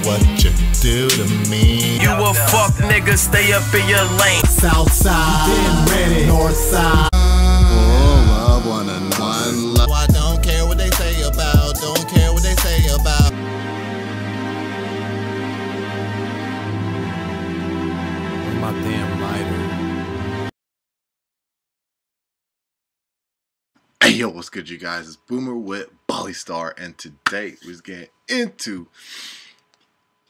what you do to me. You a fuck nigga, stay up in your lane. South side, getting ready. North side. Oh, love one and one love. I don't care what they say about. Don't care what they say about. My damn lighter. Hey yo, what's good you guys? It's Boomer with Bali Star, and today we're getting into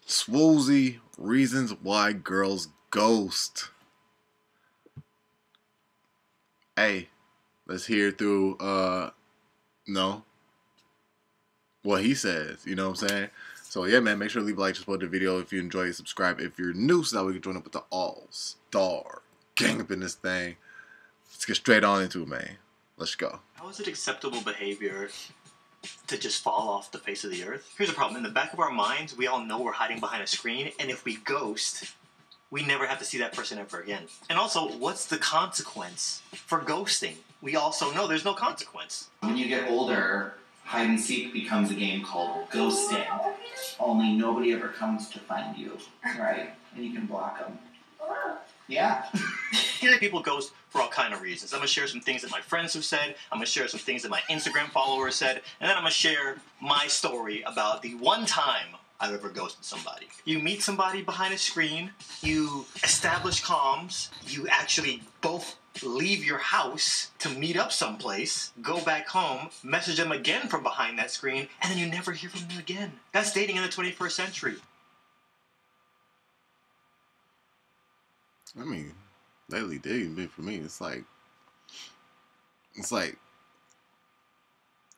Swoozie reasons why girls ghost. Hey, let's hear through what he says, you know what I'm saying? So yeah man, make sure to leave a like, just support the video if you enjoy it, subscribe if you're new so that we can join up with the all-star gang up in this thing. Let's get straight on into it, man. Let's go. How is it acceptable behavior to just fall off the face of the earth? Here's the problem. In the back of our minds, we all know we're hiding behind a screen, and if we ghost, we never have to see that person ever again. And also, what's the consequence for ghosting? We also know there's no consequence. When you get older, hide and seek becomes a game called ghosting. Only nobody ever comes to find you, right? And you can block them. Yeah. People ghost for all kind of reasons. I'm going to share some things that my friends have said. I'm going to share some things that my Instagram followers said. And then I'm going to share my story about the one time I've ever ghosted somebody. You meet somebody behind a screen. You establish comms. You actually both leave your house to meet up someplace, go back home, message them again from behind that screen, and then you never hear from them again. That's dating in the 21st century. I mean, lately dating for me, it's like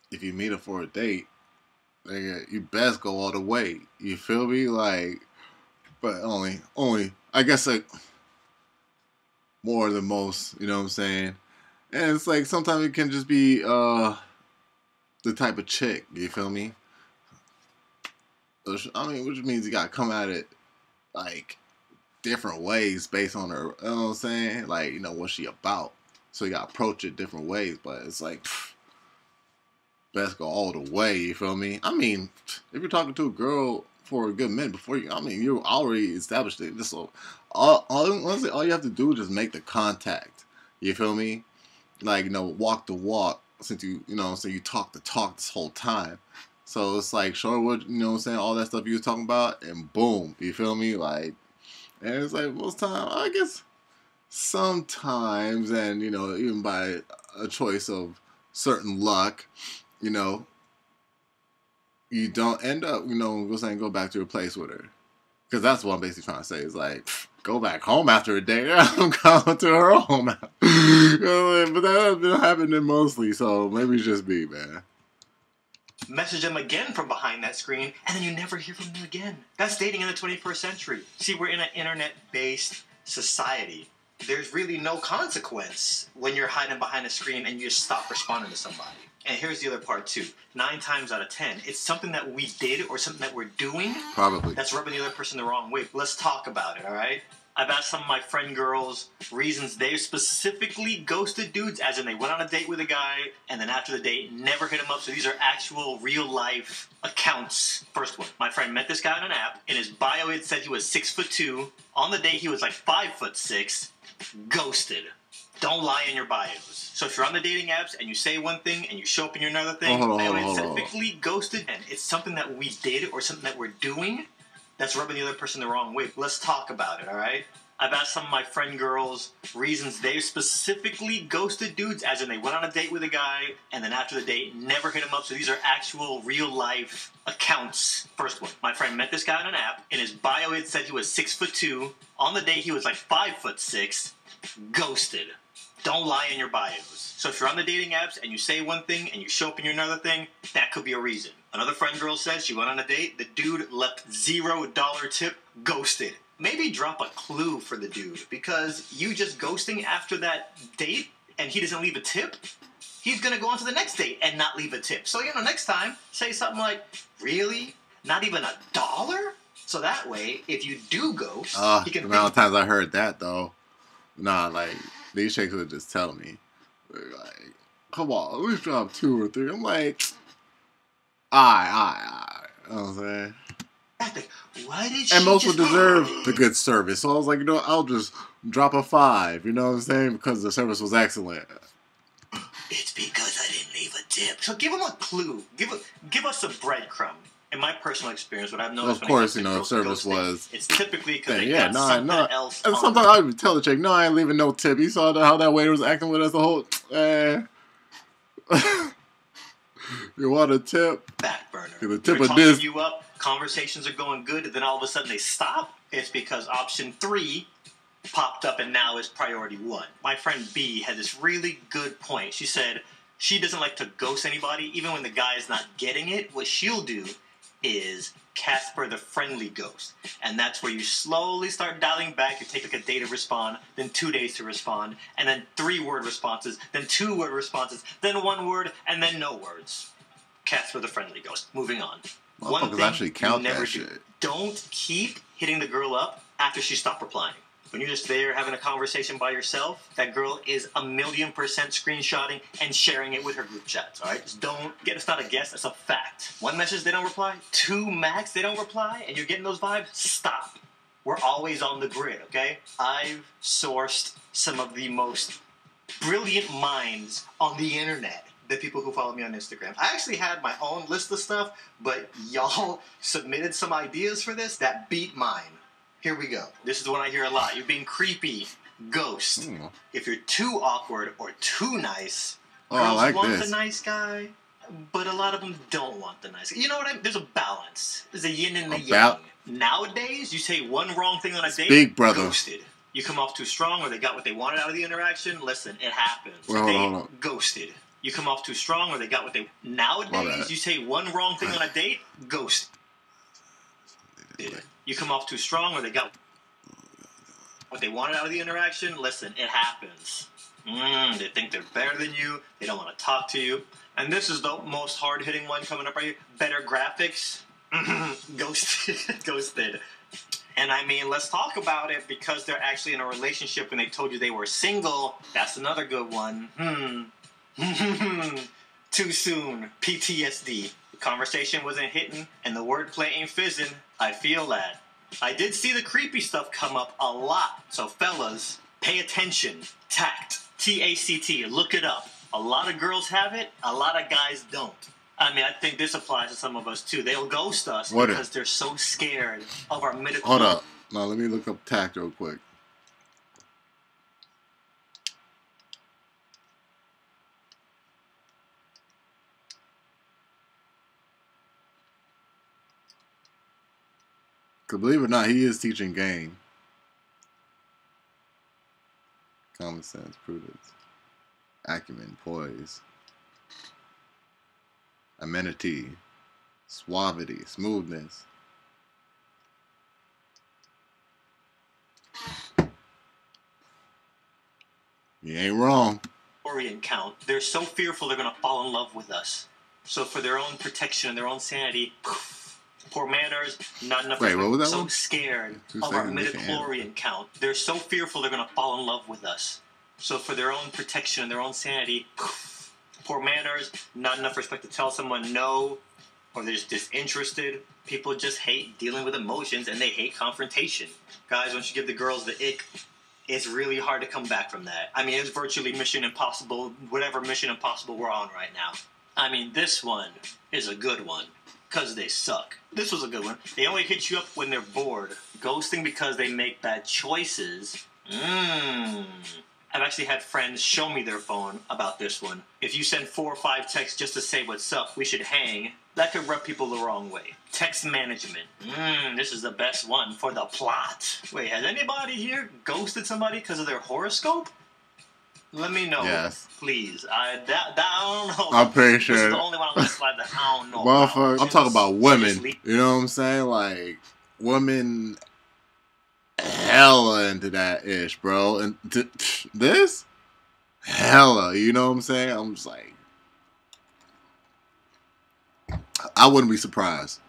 if you meet her for a date, you best go all the way. You feel me? Like, but only I guess like more than most, you know what I'm saying? And it's like sometimes it can just be the type of chick, you feel me? I mean, which means you gotta come at it like different ways based on her, you know what I'm saying? Like, you know, what's she about? So you gotta approach it different ways, but it's like best go all the way, you feel me? I mean, if you're talking to a girl for a good minute before you, I mean, you already established it. So honestly, all you have to do is just make the contact. You feel me? Like, you know, walk the walk, since you know, so you talk the talk this whole time. So it's like, show her what, you know what I'm saying, all that stuff you was talking about, and boom, you feel me? Like, and it's like most time, I guess sometimes, and you know, even by a choice of certain luck, you know, you don't end up, you know, go back to your place with her. Because that's what I'm basically trying to say. Is like, go back home after a day. I'm going to her home. But that has been happening mostly, so maybe it's just me, man. Message them again from behind that screen, and then you never hear from them again. That's dating in the 21st century. See, we're in an internet-based society. There's really no consequence when you're hiding behind a screen and you just stop responding to somebody. And here's the other part too. 9 times out of 10, it's something that we did or something that we're doing Probably that's rubbing the other person the wrong way. Let's talk about it, all right? I've asked some of my friend girls reasons they specifically ghosted dudes, as in they went on a date with a guy and then after the date never hit him up. So these are actual real life accounts. First one, my friend met this guy on an app. In his bio it said he was 6'2". On the date he was like 5'6". Ghosted. Don't lie in your bios. So if you're on the dating apps and you say one thing and you show up in your another thing, I specifically ghosted, and it's something that we did or something that we're doing that's rubbing the other person the wrong way. Let's talk about it, all right? I've asked some of my friend girls reasons they specifically ghosted dudes, as in they went on a date with a guy and then after the date never hit him up. So these are actual real life accounts. First one, my friend met this guy on an app. In his bio it said he was 6'2". On the date he was like 5'6". Ghosted. Don't lie in your bios. So if you're on the dating apps and you say one thing and you show up in your another thing, that could be a reason. Another friend girl says she went on a date, the dude left $0 tip, ghosted. Maybe drop a clue for the dude, because you just ghosting after that date and he doesn't leave a tip, he's gonna go on to the next date and not leave a tip. So, you know, next time, say something like, really? Not even $1? So that way, if you do ghost, you can the amount of times I heard that, though. Nah, like, these chicks would just tell me, like, come on, at least drop 2 or 3. I'm like, alright. You know what I'm saying? Like, why did she And most just... would deserve the good service. So I was like, you know, I'll just drop a 5. You know what I'm saying? Because the service was excellent. It's because I didn't leave a tip. So give them a clue. Give us a breadcrumb. In my personal experience, what I've noticed, Of course, you know, if service was... it's typically because they yeah, got something else. And sometimes I would tell the chick, no, I ain't leaving no tip. You saw how that waiter was acting with us the whole... You want a tip? Back burner. The tip They're of this. you up, conversations are going good, and then all of a sudden they stop. It's because option 3 popped up and now is priority 1. My friend B had this really good point. She said she doesn't like to ghost anybody, even when the guy is not getting it. What she'll do is Casper the Friendly Ghost. And that's where you slowly start dialing back. You take like a day to respond, then 2 days to respond, and then 3-word responses, then 2-word responses, then 1 word, and then no words. Casper the Friendly Ghost. Moving on. One thing actually count you never that do. shit. Don't keep hitting the girl up after she stopped replying. When you're just there having a conversation by yourself, that girl is 1,000,000% screenshotting and sharing it with her group chats, alright? Just don't get, it's not a guess, it's a fact. 1 message, they don't reply. 2 max, they don't reply, and you're getting those vibes, stop. We're always on the grid, okay? I've sourced some of the most brilliant minds on the internet. The people who follow me on Instagram. I actually had my own list of stuff, but y'all submitted some ideas for this that beat mine. Here we go. This is one I hear a lot. You're being creepy. Ghost. If you're too awkward or too nice, girls want the nice guy, but a lot of them don't want the nice guy. You know what I mean? There's a balance. There's a yin and a yang. Nowadays, you say one wrong thing on a date, big brother. Ghosted. You come off too strong or they got what they wanted out of the interaction, listen, it happens. Well, hold on. Ghosted. You come off too strong or they got what they... Nowadays, you say one wrong thing on a date, ghosted. You come off too strong or they got what they wanted out of the interaction, listen, it happens. They think they're better than you. They don't want to talk to you. And this is the most hard-hitting one coming up right here. Better graphics. Ghosted. Ghosted. And I mean, let's talk about it because they're actually in a relationship and they told you they were single. That's another good one. Too soon. PTSD. The conversation wasn't hitting and the wordplay ain't fizzing. I feel that. I did see the creepy stuff come up a lot. So fellas, pay attention. Tact. T-A-C-T. Look it up. A lot of girls have it. A lot of guys don't. I mean, I think this applies to some of us too. They'll ghost us because they're so scared of our medical... Hold up. Now, let me look up tact real quick. Because believe it or not, he is teaching game. Common sense, prudence, acumen, poise, amenity, suavity, smoothness. You ain't wrong. Count. They're so fearful they're going to fall in love with us. So for their own protection and their own sanity, poor manners, not enough. Wait, what was that so one? scared of our midichlorian count. They're so fearful they're going to fall in love with us. So for their own protection and their own sanity, poor manners, not enough respect to tell someone no, or they're just disinterested. People just hate dealing with emotions and they hate confrontation. Guys, once you give the girls the ick, it's really hard to come back from that. I mean, it's virtually Mission Impossible, whatever Mission Impossible we're on right now. I mean, this one is a good one, because they suck. This was a good one. They only hit you up when they're bored. Ghosting because they make bad choices. I've actually had friends show me their phone about this one. If you send 4 or 5 texts just to say what's up, we should hang, that could rub people the wrong way. Text management. This is the best one for the plot. Wait, has anybody here ghosted somebody because of their horoscope? Let me know, please. I don't know. I'm pretty sure. This is the only one I'm going to slide that I don't know about. I'm talking about women. You know what I'm saying? Like, women hella into that ish, bro. And this? Hella. You know what I'm saying? I'm just like, I wouldn't be surprised.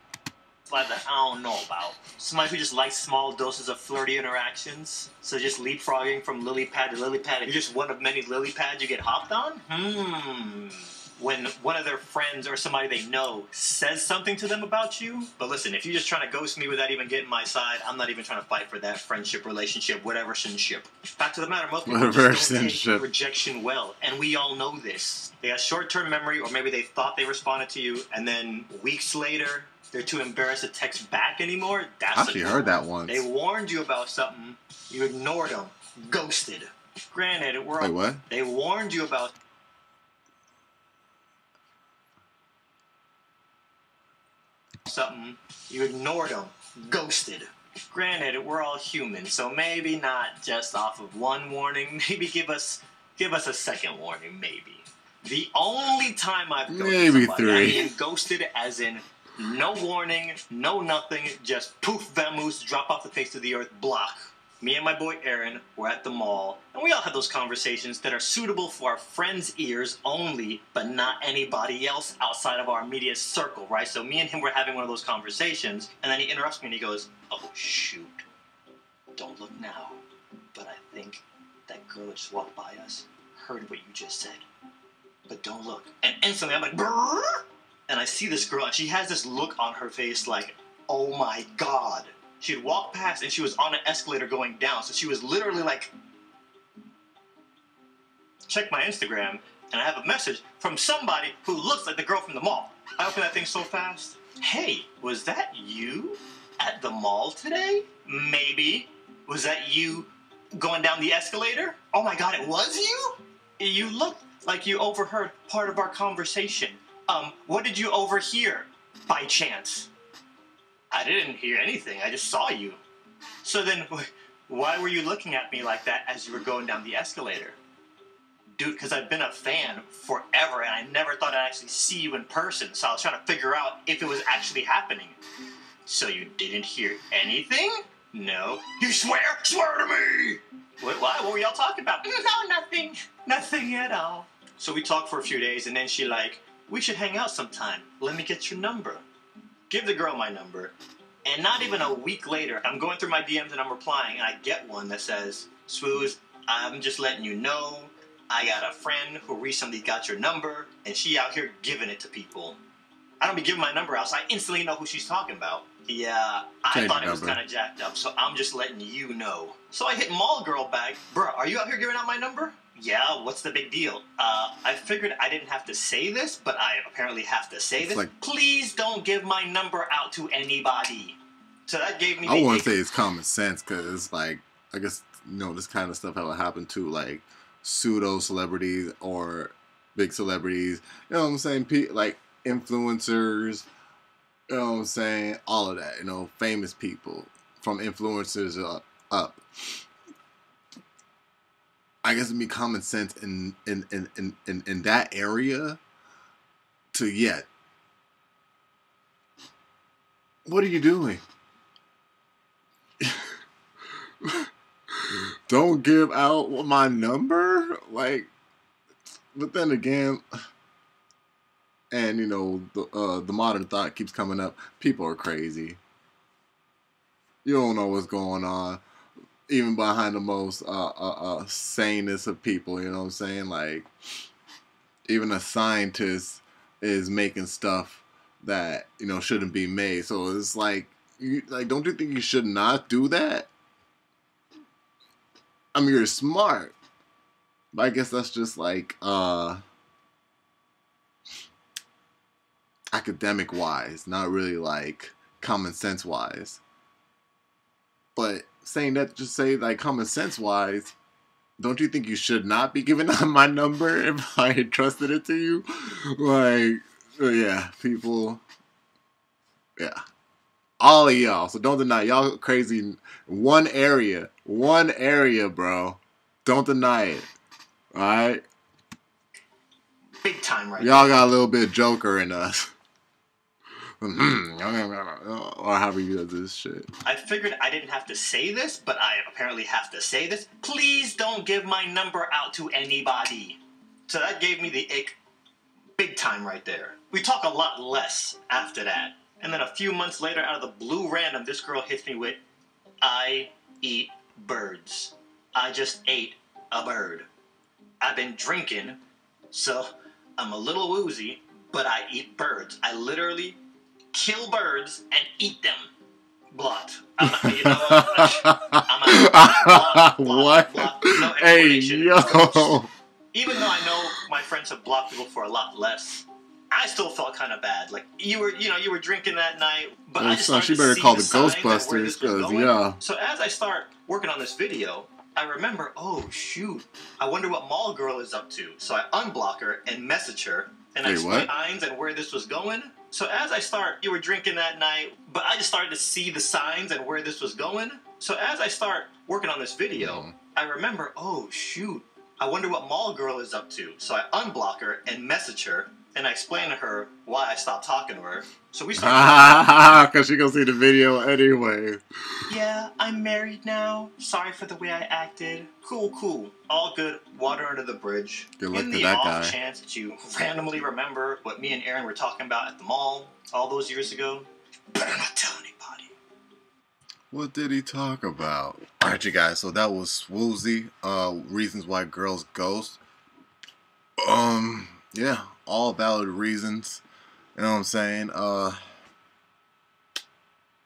That I don't know about. Somebody who just likes small doses of flirty interactions. So just leapfrogging from lily pad to lily pad. You're just one of many lily pads you get hopped on? when one of their friends or somebody they know says something to them about you. But listen, if you're just trying to ghost me without even getting my side, I'm not even trying to fight for that friendship, relationship, whatever ship. Fact of the matter, most people just don't take rejection well, and we all know this. They got short-term memory, or maybe they thought they responded to you, and then weeks later, they're too embarrassed to text back anymore. That's I actually heard that once. They warned you about something, you ignored them, ghosted. Granted, we're all, wait, what? They warned you about something, you ignored them, ghosted. Granted, we're all human, so maybe not just off of one warning. Maybe give us a second warning. Maybe the only time I've ghosted maybe somebody, 3. I mean ghosted as in no warning, no nothing, just poof, vamoose, drop off the face of the earth, block. Me and my boy Aaron were at the mall, and we all had those conversations that are suitable for our friends' ears only, but not anybody else outside of our immediate circle, right? So me and him were having one of those conversations, and then he interrupts me and he goes, "Oh, shoot. Don't look now, but I think that girl that just walked by us heard what you just said. But don't look." And instantly I'm like, "Brrr!" And I see this girl, and she has this look on her face like, oh my God. She had walked past, and she was on an escalator going down, so she was literally like, check my Instagram, and I have a message from somebody who looks like the girl from the mall. I opened that thing so fast. Hey, was that you at the mall today? Maybe. Was that you going down the escalator? Oh my God, it was you? You looked like you overheard part of our conversation. What did you overhear, by chance? I didn't hear anything, I just saw you. So then, why were you looking at me like that as you were going down the escalator? Dude, because I've been a fan forever, and I never thought I'd actually see you in person, so I was trying to figure out if it was actually happening. So you didn't hear anything? No. You swear? Swear to me! What were y'all talking about? No, nothing. Nothing at all. So we talked for a few days, and then she like, we should hang out sometime. Let me get your number. Give the girl my number. And not even a week later, I'm going through my DMs and I'm replying, and I get one that says, Swooze, I'm just letting you know, I got a friend who recently got your number, and she out here giving it to people. I don't be giving my number out, so I instantly know who she's talking about. Yeah, I thought it was kind of jacked up, so I'm just letting you know. So I hit mall girl back. Bruh, are you out here giving out my number? Yeah, what's the big deal? I figured I didn't have to say this, but I apparently have to say this. Like, please don't give my number out to anybody. So that gave me... I wouldn't say it's common sense, because, like, I guess, you know, this kind of stuff will happen to, like, pseudo-celebrities or big celebrities. You know what I'm saying? Like, influencers, you know what I'm saying? All of that, you know, famous people, from influencers up. I guess it'd be common sense in that area to yet. What are you doing? Don't give out my number? Like, but then again, and you know, the modern thought keeps coming up. People are crazy. You don't know what's going on. Even behind the most sanest of people, you know what I'm saying? Like, even a scientist is making stuff that, you know, shouldn't be made. So it's like, don't you think you should not do that? I mean, you're smart, but I guess that's just like academic wise, not really like common sense wise. But saying that, just say like common sense wise, don't you think you should not be giving out my number if I entrusted it to you? Like, yeah, people, yeah, all of y'all. So don't deny, y'all crazy in one area, bro. Don't deny it. All right, big time, right? Y'all got a little bit of Joker in us. Or however you do this shit. I figured I didn't have to say this, but I apparently have to say this. Please don't give my number out to anybody. So that gave me the ick big time right there. We talk a lot less after that. And then a few months later, out of the blue random, this girl hits me with, I eat birds. I just ate a bird. I've been drinking, so I'm a little woozy, but I eat birds. I literally kill birds and eat them. Blocked. I'm not, you know what? I'm blocked. No explanation. Hey, yo. Even though I know my friends have blocked people for a lot less, I still felt kind of bad. Like, you were drinking that night, but I just started she to better see call the the signs and where Ghostbusters, this was because, going. yeah. So as I start working on this video, I remember, oh shoot, I wonder what mall girl is up to. So I unblock her and message her, and I explain signs and where this was going. So as I start, you were drinking that night, but I just started to see the signs and where this was going. So as I start working on this video, I remember, oh shoot, I wonder what mall girl is up to. So I unblock her and message her, and I explain to her why I stopped talking to her. So we started. Because she gonna see the video anyway. Yeah, I'm married now. Sorry for the way I acted. Cool. All good. Water under the bridge. Good luck In to the that off guy. chance that you randomly remember what me and Aaron were talking about at the mall all those years ago, better not tell anybody. What did he talk about? Alright, you guys, so that was Swoozie, Reasons Why Girls Ghost. Yeah, all valid reasons. You know what I'm saying?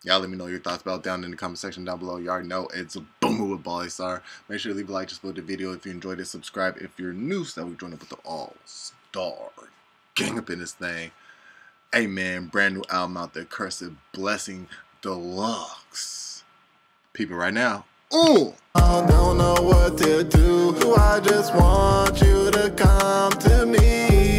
Y'all let me know your thoughts about it down in the comment section down below. You already know it's a boomer with Bally Star. Make sure to leave a like, just below the video if you enjoyed it. Subscribe if you're new, so that we join up with the all-star gang up in this thing. Hey man, brand new album out there, Cursed Blessing Deluxe. People right now. Ooh! I don't know what to do. I just want you to come to me.